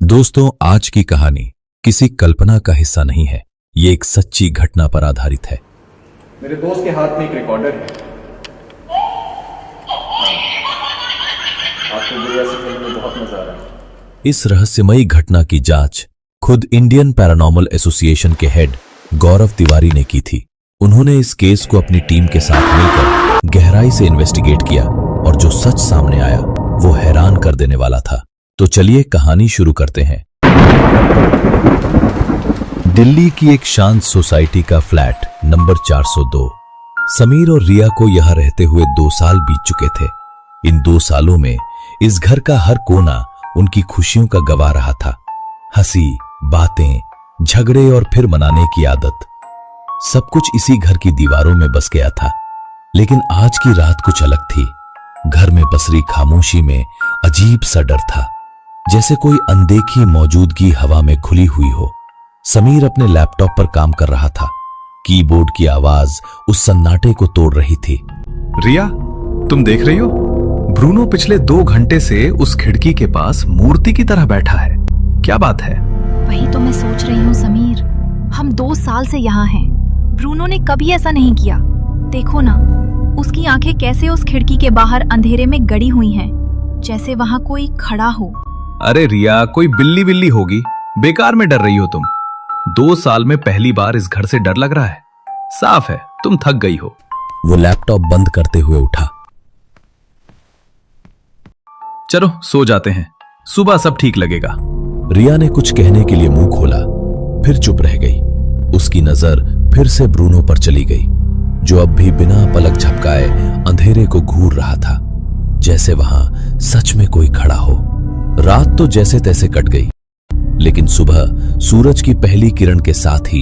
दोस्तों, आज की कहानी किसी कल्पना का हिस्सा नहीं है। ये एक सच्ची घटना पर आधारित है। मेरे दोस्त के हाथ में एक रिकॉर्डर है। आपको गुड़िया से खेलने में बहुत मजा आ रहा है। इस रहस्यमयी घटना की जांच खुद इंडियन पैरानॉर्मल एसोसिएशन के हेड गौरव तिवारी ने की थी। उन्होंने इस केस को अपनी टीम के साथ मिलकर गहराई से इन्वेस्टिगेट किया और जो सच सामने आया वो हैरान कर देने वाला था। तो चलिए कहानी शुरू करते हैं। दिल्ली की एक शांत सोसाइटी का फ्लैट नंबर 402। समीर और रिया को यहां रहते हुए 2 साल बीत चुके थे। इन 2 सालों में इस घर का हर कोना उनकी खुशियों का गवाह रहा था। हंसी, बातें, झगड़े और फिर मनाने की आदत, सब कुछ इसी घर की दीवारों में बस गया था। लेकिन आज की रात कुछ अलग थी। घर में पसरी खामोशी में अजीब सा डर था, जैसे कोई अनदेखी मौजूदगी हवा में खुली हुई हो। समीर अपने लैपटॉप पर काम कर रहा था। कीबोर्ड की आवाज उस सन्नाटे को तोड़ रही थी। रिया, तुम देख रही हो? ब्रूनो पिछले 2 घंटे से उस खिड़की के पास मूर्ति की तरह बैठा है। क्या बात है? वही तो मैं सोच रही हूँ समीर। हम 2 साल से यहाँ हैं। ब्रूनो ने कभी ऐसा नहीं किया। देखो ना, उसकी आंखें कैसे उस खिड़की के बाहर अंधेरे में गड़ी हुई हैं, जैसे वहाँ कोई खड़ा हो। अरे रिया, कोई बिल्ली बिल्ली होगी। बेकार में डर रही हो तुम। 2 साल में पहली बार इस घर से डर लग रहा है। साफ है तुम थक गई हो। वो लैपटॉप बंद करते हुए उठा। चलो सो जाते हैं, सुबह सब ठीक लगेगा। रिया ने कुछ कहने के लिए मुंह खोला, फिर चुप रह गई। उसकी नजर फिर से ब्रूनो पर चली गई, जो अब भी बिना पलक झपकाए अंधेरे को घूर रहा था, जैसे वहां सच में कोई खड़ा हो। रात तो जैसे तैसे कट गई, लेकिन सुबह सूरज की पहली किरण के साथ ही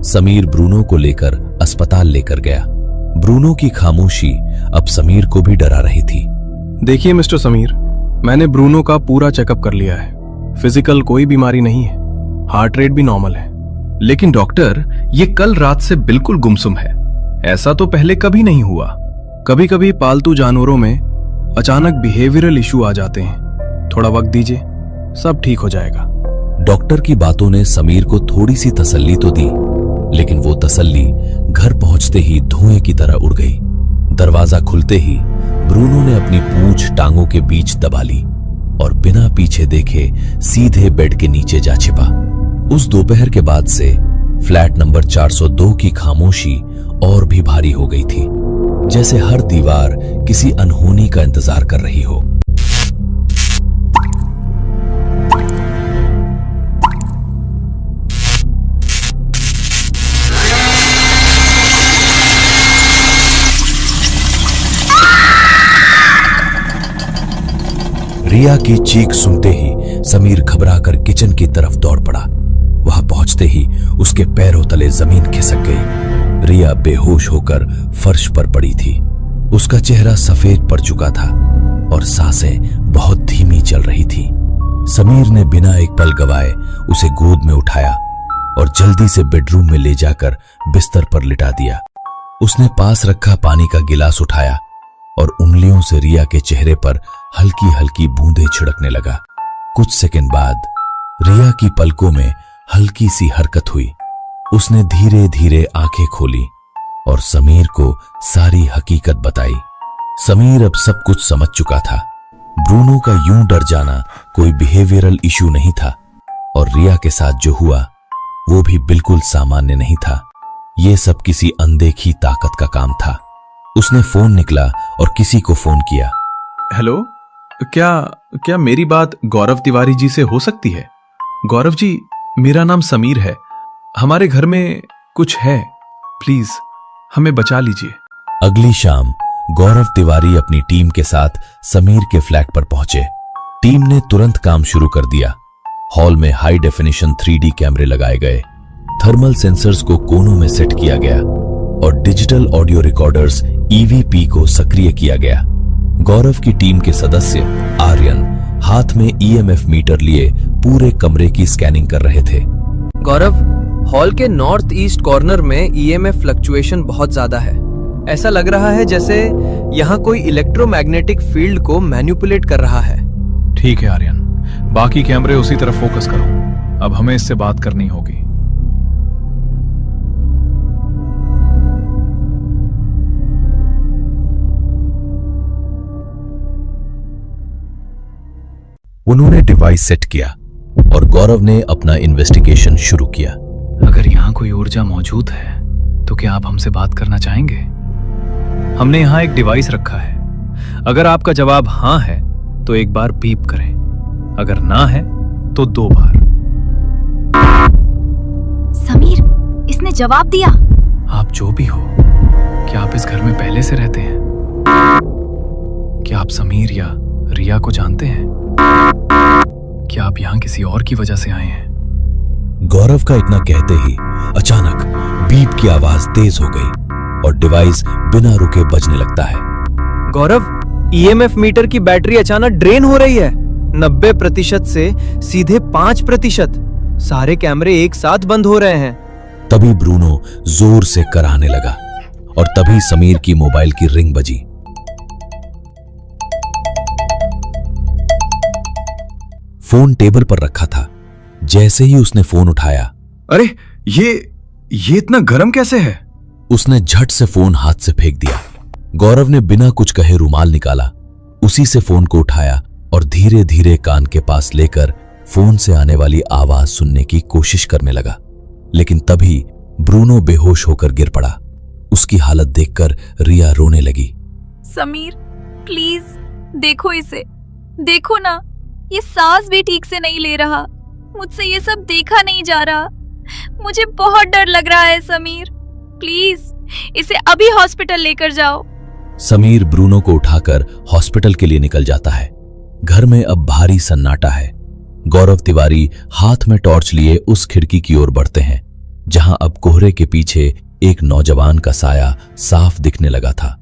समीर ब्रूनो को लेकर अस्पताल लेकर गया। ब्रूनो की खामोशी अब समीर को भी डरा रही थी। देखिए मिस्टर समीर, मैंने ब्रूनो का पूरा चेकअप कर लिया है। फिजिकल कोई बीमारी नहीं है, हार्ट रेट भी नॉर्मल है। लेकिन डॉक्टर, ये कल रात से बिल्कुल गुमसुम है। ऐसा तो पहले कभी नहीं हुआ। कभी कभी पालतू जानवरों में अचानक बिहेवियरल इशू आ जाते हैं। थोड़ा वक्त दीजिए, सब ठीक हो जाएगा। डॉक्टर की बातों ने समीर को थोड़ी सी तसल्ली तो दी, लेकिन वो तसल्ली घर पहुंचते ही धुएं की तरह उड़ गई। दरवाजा खुलते ही ब्रूनो ने अपनी पूंछ टांगों के बीच दबा ली और बिना पीछे देखे सीधे बेड के नीचे जा छिपा। उस दोपहर के बाद से फ्लैट नंबर 402 की खामोशी और भी भारी हो गई थी, जैसे हर दीवार किसी अनहोनी का इंतजार कर रही हो। रिया की चीख सुनते ही समीर घबराकर किचन की तरफ दौड़ पड़ा। वहां पहुंचते ही उसके पैरों तले जमीन खिसक गई। रिया बेहोश होकर फर्श पर पड़ी थी। उसका चेहरा सफेद पड़ चुका था और सांसें बहुत धीमी चल रही थी। समीर ने बिना एक पल गवाए उसे गोद में उठाया और जल्दी से बेडरूम में ले जाकर बिस्तर पर लिटा दिया। उसने पास रखा पानी का गिलास उठाया और उंगलियों से रिया के चेहरे पर हल्की हल्की बूंदें छिड़कने लगा। कुछ सेकंड बाद रिया की पलकों में हल्की सी हरकत हुई। उसने धीरे धीरे आंखें खोली और समीर को सारी हकीकत बताई। समीर अब सब कुछ समझ चुका था। ब्रूनो का यूं डर जाना कोई बिहेवियरल इशू नहीं था और रिया के साथ जो हुआ वो भी बिल्कुल सामान्य नहीं था। ये सब किसी अनदेखी ताकत का काम था। उसने फोन निकला और किसी को फोन किया। हेलो, क्या मेरी बात गौरव तिवारी जी से हो सकती है? गौरव जी, मेरा नाम समीर है। हमारे घर में कुछ है, प्लीज हमें बचा लीजिए। अगली शाम गौरव तिवारी अपनी टीम के साथ समीर के फ्लैट पर पहुंचे। टीम ने तुरंत काम शुरू कर दिया। हॉल में हाई डेफिनेशन 3D कैमरे लगाए गए, थर्मल सेंसर्स को कोनों में सेट किया गया और डिजिटल ऑडियो रिकॉर्डर्स EVP को सक्रिय किया गया। गौरव की टीम के सदस्य आर्यन हाथ में EMF मीटर लिए पूरे कमरे की स्कैनिंग कर रहे थे। गौरव, हॉल के नॉर्थ ईस्ट कॉर्नर में EMF फ्लक्चुएशन बहुत ज्यादा है। ऐसा लग रहा है जैसे यहाँ कोई इलेक्ट्रोमैग्नेटिक फील्ड को मैनिपुलेट कर रहा है। ठीक है आर्यन, बाकी कैमरे उसी तरफ फोकस करो। अब हमें इससे बात करनी होगी। उन्होंने डिवाइस सेट किया और गौरव ने अपना इन्वेस्टिगेशन शुरू किया। अगर यहाँ कोई ऊर्जा मौजूद है तो क्या आप हमसे बात करना चाहेंगे? हमने यहाँ एक डिवाइस रखा है। अगर आपका जवाब हाँ है तो एक बार बीप करें, अगर ना है तो 2 बार। समीर, इसने जवाब दिया। आप जो भी हो, क्या आप इस घर में पहले से रहते हैं? क्या आप समीर या रिया को जानते हैं? क्या आप यहाँ किसी और की वजह से आए हैं? गौरव का इतना कहते ही अचानक बीप की आवाज तेज हो गई और डिवाइस बिना रुके बजने लगता है। गौरव, ईएमएफ मीटर की बैटरी अचानक ड्रेन हो रही है। 90% से सीधे 5%। सारे कैमरे एक साथ बंद हो रहे हैं। तभी ब्रूनो जोर से कराहने लगा और तभी समीर की मोबाइल की रिंग बजी। फोन टेबल पर रखा था। जैसे ही उसने फोन उठाया, अरे ये इतना गर्म कैसे है? उसने झट से फोन हाथ से फेंक दिया। गौरव ने बिना कुछ कहे रुमाल निकाला, उसी से फोन को उठाया और धीरे धीरे कान के पास लेकर फोन से आने वाली आवाज सुनने की कोशिश करने लगा। लेकिन तभी ब्रूनो बेहोश होकर गिर पड़ा। उसकी हालत देखकर रिया रोने लगी। समीर, प्लीज देखो इसे। देखो ना, ये सांस भी ठीक से नहीं ले रहा। मुझसे ये सब देखा नहीं जा रहा। मुझे बहुत डर लग रहा है समीर। प्लीज इसे अभी हॉस्पिटल लेकर जाओ। समीर ब्रूनो को उठाकर हॉस्पिटल के लिए निकल जाता है। घर में अब भारी सन्नाटा है। गौरव तिवारी हाथ में टॉर्च लिए उस खिड़की की ओर बढ़ते हैं जहां अब कोहरे के पीछे एक नौजवान का साया साफ दिखने लगा था।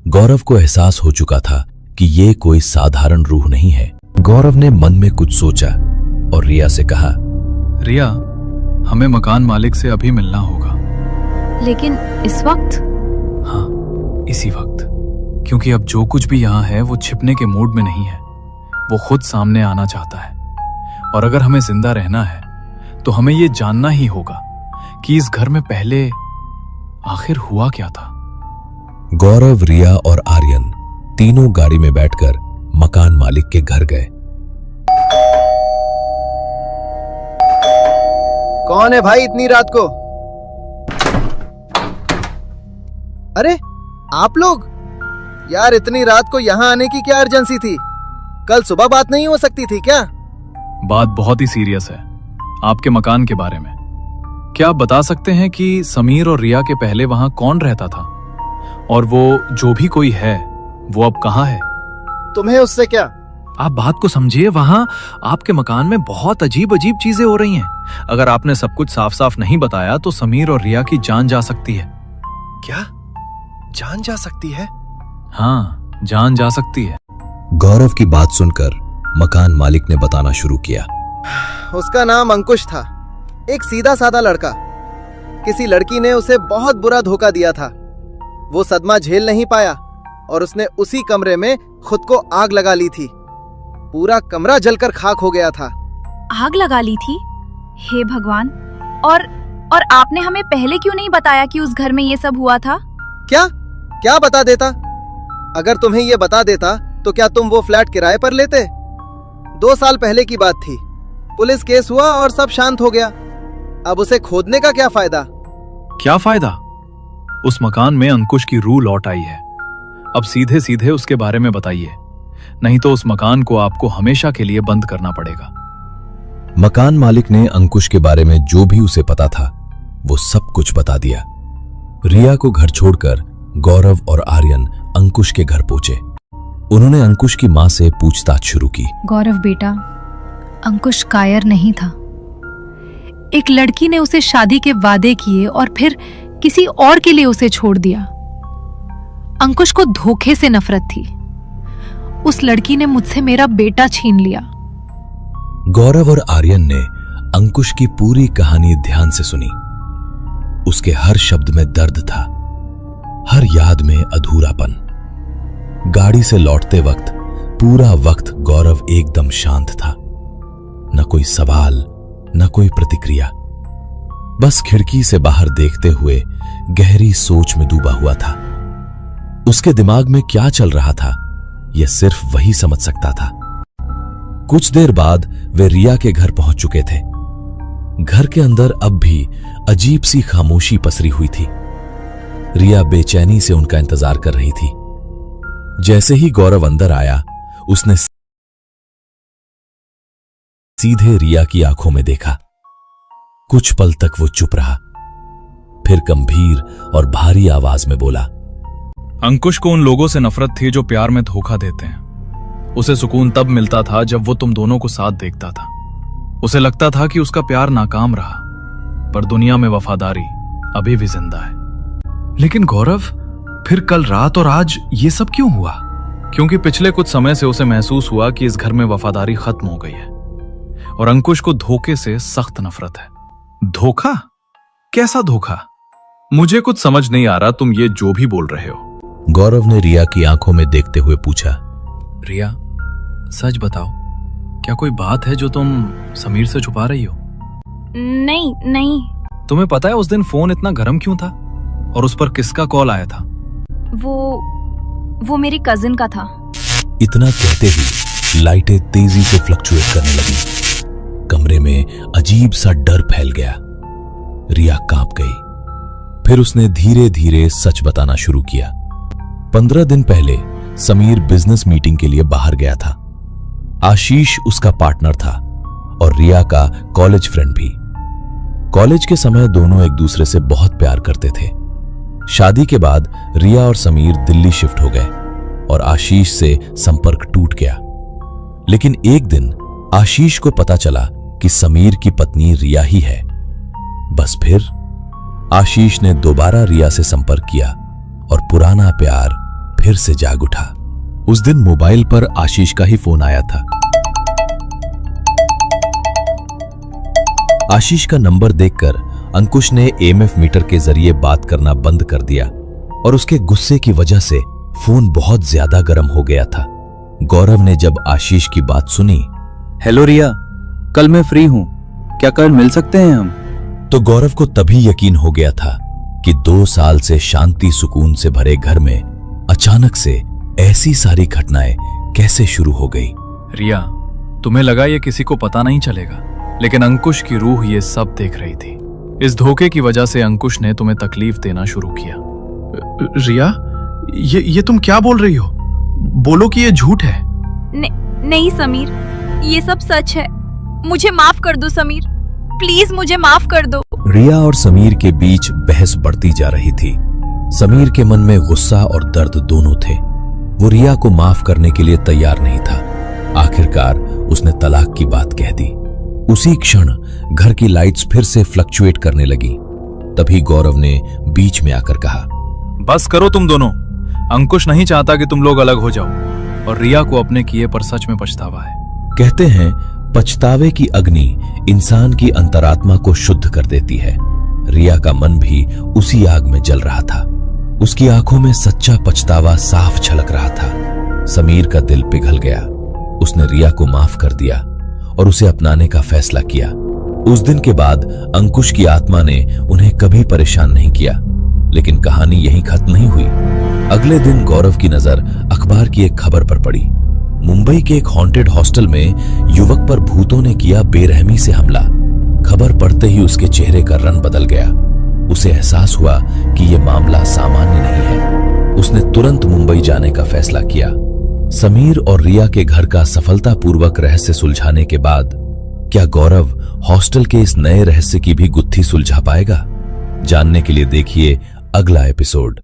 गौरव को एहसास हो चुका था कि ये कोई साधारण रूह नहीं है। गौरव ने मन में कुछ सोचा और रिया से कहा, रिया, हमें मकान मालिक से अभी मिलना होगा। लेकिन इस वक्त? हाँ, इसी वक्त, क्योंकि अब जो कुछ भी यहाँ है वो छिपने के मूड में नहीं है। वो खुद सामने आना चाहता है और अगर हमें जिंदा रहना है तो हमें ये जानना ही होगा कि इस घर में पहले आखिर हुआ क्या था। गौरव, रिया और आर्यन तीनों गाड़ी में बैठकर मकान मालिक के घर गए। कौन है भाई इतनी रात को? अरे आप लोग? यार इतनी रात को यहाँ आने की क्या अर्जेंसी थी? कल सुबह बात नहीं हो सकती थी क्या? बात बहुत ही सीरियस है, आपके मकान के बारे में। क्या आप बता सकते हैं कि समीर और रिया के पहले वहां कौन रहता था? और वो जो भी कोई है वो अब कहाँ है? तुम्हें उससे क्या? आप बात को समझिए। वहां आपके मकान में बहुत अजीब अजीब चीजें हो रही हैं। अगर आपने सब कुछ साफ साफ नहीं बताया तो समीर और रिया की जान जा सकती है। क्या जान जा सकती है? हाँ, जान जा सकती है। गौरव की बात सुनकर मकान मालिक ने बताना शुरू किया। उसका नाम अंकुश था, एक सीधा साधा लड़का। किसी लड़की ने उसे बहुत बुरा धोखा दिया था। वो सदमा झेल नहीं पाया और उसने उसी कमरे में खुद को आग लगा ली थी। पूरा कमरा जलकर खाक हो गया था। आग लगा ली थी? हे भगवान! और आपने हमें पहले क्यों नहीं बताया कि उस घर में ये सब हुआ था? क्या बता देता? अगर तुम्हें ये बता देता तो क्या तुम वो फ्लैट किराए पर लेते? 2 साल पहले की बात थी। पुलिस केस हुआ और सब शांत हो गया। अब उसे खोदने का क्या फायदा? क्या फायदा? उस मकान में अंकुश की रूह लौट आई है। अब सीधे सीधे उसके बारे में बताइए, नहीं तो उस मकान को आपको हमेशा के लिए बंद करना पड़ेगा। मकान मालिक ने अंकुश के बारे में जो भी उसे पता था वो सब कुछ बता दिया। रिया को घर छोड़कर गौरव और आर्यन अंकुश के घर पहुंचे। उन्होंने अंकुश की मां से पूछताछ शुरू की। गौरव बेटा, अंकुश कायर नहीं था। एक लड़की ने उसे शादी के वादे किए और फिर किसी और के लिए उसे छोड़ दिया। अंकुश को धोखे से नफरत थी। उस लड़की ने मुझसे मेरा बेटा छीन लिया। गौरव और आर्यन ने अंकुश की पूरी कहानी ध्यान से सुनी। उसके हर शब्द में दर्द था, हर याद में अधूरापन। गाड़ी से लौटते वक्त पूरा वक्त गौरव एकदम शांत था। न कोई सवाल, न कोई प्रतिक्रिया। बस खिड़की से बाहर देखते हुए गहरी सोच में डूबा हुआ था। उसके दिमाग में क्या चल रहा था, यह सिर्फ वही समझ सकता था। कुछ देर बाद वे रिया के घर पहुंच चुके थे। घर के अंदर अब भी अजीब सी खामोशी पसरी हुई थी। रिया बेचैनी से उनका इंतजार कर रही थी। जैसे ही गौरव अंदर आया, उसने सीधे रिया की आंखों में देखा। कुछ पल तक वो चुप रहा, फिर गंभीर और भारी आवाज में बोला, अंकुश को उन लोगों से नफरत थी जो प्यार में धोखा देते हैं। उसे सुकून तब मिलता था जब वो तुम दोनों को साथ देखता था। उसे लगता था कि उसका प्यार नाकाम रहा, पर दुनिया में वफादारी अभी भी जिंदा है। लेकिन गौरव, फिर कल रात और आज ये सब क्यों हुआ? क्योंकि पिछले कुछ समय से उसे महसूस हुआ कि इस घर में वफादारी खत्म हो गई है और अंकुश को धोखे से सख्त नफरत है। धोखा? कैसा धोखा? मुझे कुछ समझ नहीं आ रहा, तुम ये जो भी बोल रहे हो। गौरव ने रिया की आंखों में देखते हुए पूछा। रिया, सच बताओ, क्या कोई बात है जो तुम समीर से छुपा रही हो? नहीं नहीं। तुम्हें पता है उस दिन फोन इतना गर्म क्यों था और उस पर किसका कॉल आया था? वो मेरी कजिन का था। इतना कहते ही लाइटें तेजी से फ्लक्चुएट करने लगी। कमरे में अजीब सा डर फैल गया। रिया कांप गई। फिर उसने धीरे धीरे सच बताना शुरू किया। 15 दिन पहले समीर बिजनेस मीटिंग के लिए बाहर गया था। आशीष उसका पार्टनर था और रिया का कॉलेज फ्रेंड भी। कॉलेज के समय दोनों एक दूसरे से बहुत प्यार करते थे। शादी के बाद रिया और समीर दिल्ली शिफ्ट हो गए और आशीष से संपर्क टूट गया। लेकिन एक दिन आशीष को पता चला कि समीर की पत्नी रिया ही है। बस फिर आशीष ने दोबारा रिया से संपर्क किया और पुराना प्यार फिर से जाग उठा। उस दिन मोबाइल पर आशीष का ही फोन आया था। आशीष का नंबर देखकर अंकुश ने ईएमएफ मीटर के जरिए बात करना बंद कर दिया और उसके गुस्से की वजह से फोन बहुत ज्यादा गर्म हो गया था। गौरव ने जब आशीष की बात सुनी, हेलो रिया, कल मैं फ्री हूं, क्या कल मिल सकते हैं हम? तो गौरव को तभी यकीन हो गया था कि 2 साल से शांति सुकून से भरे घर में अचानक से ऐसी सारी घटनाएं कैसे शुरू हो गई। रिया, तुम्हें लगा ये किसी को पता नहीं चलेगा, लेकिन अंकुश की रूह ये सब देख रही थी। इस धोखे की वजह से अंकुश ने तुम्हें तकलीफ देना शुरू किया। रिया, ये तुम क्या बोल रही हो? बोलो कि ये झूठ है। नहीं समीर, ये सब सच है। मुझे माफ कर दो समीर, प्लीज मुझे माफ कर दो। रिया और समीर के बीच बहस बढ़ती जा रही थी। समीर के मन में गुस्सा और दर्द दोनों थे। वो रिया को माफ करने के लिए तैयार नहीं था। आखिरकार उसने तलाक की बात कह दी। उसी क्षण घर की लाइट्स फिर से फ्लक्चुएट करने लगी। तभी गौरव ने बीच में आकर कहा, बस करो तुम दोनों। अंकुश नहीं चाहता कि तुम लोग अलग हो जाओ और रिया को अपने किए पर सच में पछतावा है। कहते हैं पछतावे की अग्नि इंसान की अंतरात्मा को शुद्ध कर देती है। रिया का मन भी उसी आग में जल रहा था। उसकी आंखों में सच्चा पछतावा साफ झलक रहा था। समीर का दिल पिघल गया। उसने रिया को माफ कर दिया और उसे अपनाने का फैसला किया। उस दिन के बाद अंकुश की आत्मा ने उन्हें कभी परेशान नहीं किया। लेकिन कहानी यहीं खत्म नहीं हुई। अगले दिन गौरव की नजर अखबार की एक खबर पर पड़ी। मुंबई के एक हॉन्टेड हॉस्टल में युवक पर भूतों ने किया बेरहमी से हमला। खबर पढ़ते ही उसके चेहरे का रंग बदल गया। उसे एहसास हुआ कि यह मामला सामान्य नहीं है। उसने तुरंत मुंबई जाने का फैसला किया। समीर और रिया के घर का सफलतापूर्वक रहस्य सुलझाने के बाद क्या गौरव हॉस्टल के इस नए रहस्य की भी गुत्थी सुलझा पाएगा? जानने के लिए देखिए अगला एपिसोड।